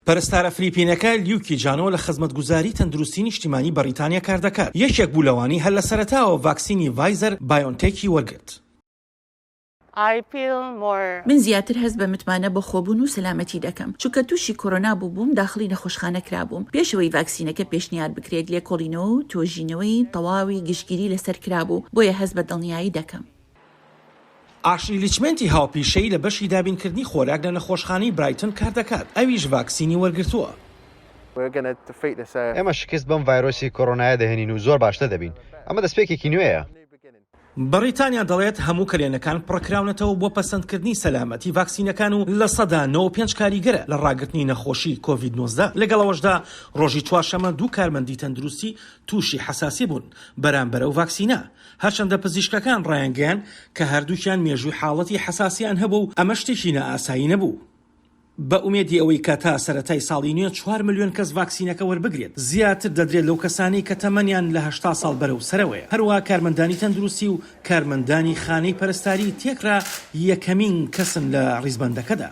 پەرستارە فلیپینەکە لیوکی جانۆ لە خزمەتگوزاری تەندروستی نیشتیمانی بەریتانیا کار دەکات. یەکێک بوو لەوانی هەر لە سەرەتاوە ڤاکسینی ڤایزەر بایۆنتێکی وەرگرت. من زیاتر هەست بە متمانە بە خۆبوون و سەلامەتی دەکەم، چونکە تووشی کۆرۆنا بووبووم داخلی نەخۆشخانە کرابووم. پێشەوەی ڤاکسینەکە پێشنیار بکرێت لێکۆڵینەوە و تۆژینەوەی تەواوی گشتگیری لەسەر کرابوو، بۆیە هەست بە دڵنیایی دەکەم. ئاشلی لیچمنتی هاوپیشەی لە بەشی دابینکردنی خۆراک لە نەخۆشخانەی برایتن کار دەکات. ئەویش ڤاکسینی وەرگرتووە. ئێمە شکست بەم ڤایرۆسی کۆڕۆنایە دەهێنین و زۆر باشتر دەبین. ئەمە دەستپێکێکی نوێیە. بەریتانیا دەڵێت هەموو کلێنەکان پڕکراونەتەوە بۆ پەسەندکردنی سەلامەتی ڤاکسینەکان و لە سەدا 95 کاریگەرە لە ڕاگررتنی نەخۆشی کۆڤید-19. لەگەڵەوەشدا ڕۆژی چوارشەمە 2 کارمەندی تەندروستی تووشی حەساسی بوون بەرامبەرە و ڤاکسینە. هەرچەندە پزیشکەکان ڕایانگەیان کە هەردووکیان مێژووی حاڵەتی حەساسیان هەبوو و ئەمە شتێکی نائاسایی نەبوو. بە ئومێدی ئەوەی کە تا سەرەتای ساڵی نوێ 4 ملیۆن کەس ڤاکسینەکە وەربگرێت. زیاتر دەدرێت لەو کەسانی کە تەمەنیان لە 80 ساڵ بەرەو سەرەوەیە. هەروە کارمەندانی تەندروستی و کارمەندانی خانەی پەرستاری تێکرا یەکەمین کەسن لە ڕیزبەندەکەدا.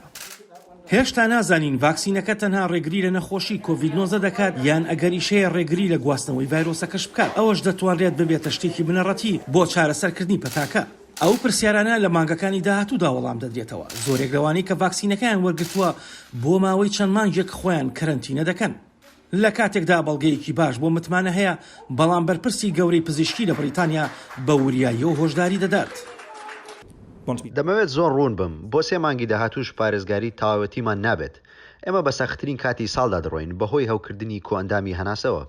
هێشتا نازانین ڤاکسینەکە تەنها ڕێگری لە نەخۆشی کۆڤید-19 دەکات یان ئەگەر ئیشەیە ڕێگری لە گواستنەوەی ڤایرۆسەکەش بکات. ئەوەش دەتوانرێت ببێتە شتێکی بنەڕەتی بۆ چارەسەرکردنی پەتاکە. ئەو پرسیارانە لە مانگەکانی داهاتوودا وەڵام دەدرێتەوە. زۆرێک لەوانەی کە ڤاکسینەکەیان وەرگرتووە بۆ ماوەی چەند مانگێک خۆیان کەرەنتینە دەکەن. لە کاتێکدا بەڵگەیەکی باش بۆ متمانە هەیە، بەڵام بەرپرسی گەورەی پزیشکی لە بریتانیا بە وریایی و هۆشداری دەدات. دەمەوێت زۆر ڕوون بم، بۆ 3 مانگی داهاتووش پارێزگاری تەواوەتیمان نابێت. ئێمە بە سەختترین کاتی ساڵدا دەڕۆین بەهۆی هەوکردنی کۆئەندامی هەناسەوە.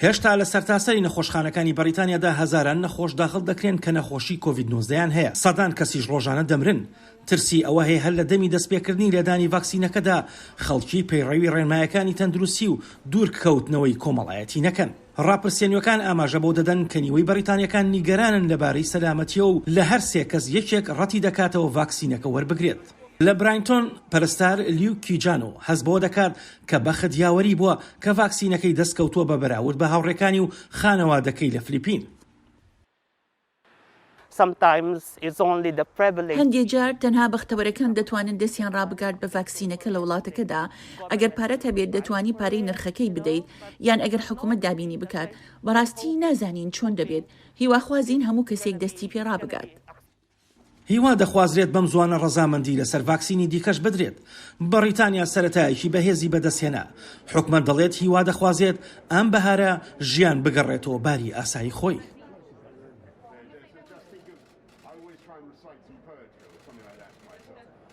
هێشتا لە سەرتاسەری نەخۆشخانەکانی بەریتانیادا هەزاران نەخۆش داخل دەکرێن کە نەخۆشی کۆڤید-19 هەیە. سەدان کەسیش ڕۆژانە دەمرن. ترسی ئەوە هەیە هەر لە دەمی دەستپێکردنی لێدانی ڤاکسینەکەدا خەڵکی پەیڕەوی ڕێنمایەکانی تەندروستی و دوورکەوتنەوەی کۆمەڵایەتی نەکەن. ڕاپرسێنیەکان ئاماژە بۆ دەدەن کە نیوەی بەریتانیەکان نیگەرانن لەبارەی سەلامەتیە و لە هەر 3 کەس یەکێک ڕەتی دەکاتەوە ڤاکسینەکە وەربگرێت. لە براینتۆن پەرستار لیوکی جانۆ هەست بۆ دەکات کە بەخت یاوەری بووە کە ڤاکسینەکەی دەستکەوتووە بە بەراورد بە هاوڕێکانی و خانەوادەکەی لە فلیپین. هەندێک جار تەنها بەختەوەرەکان دەتوانن دەستیان ڕابگات بە ڤاکسینەکە لە وڵاتەکەدا. ئەگەر پارەت هەبێت دەتوانی پارەی نرخەکەی بدەیت یان ئەگەر حکوومەت دابینی بکات. بەڕاستی نازانین چۆن دەبێت. هیواخوازین هەموو کەسێک دەستی پێ ڕابگات. هیوا دەخوازرێت بەم زوانە ڕەزامەندی لەسەر ڤاکسینی دیکەش بدرێت. بەریتانیا سەرەتایەکی بەهێزی بەدەستهێنا. حکومەت دەڵێت هیوا دەخوازێت ئەم بەهارە ژیان بگەڕێتەوە باری ئاسایی خۆی.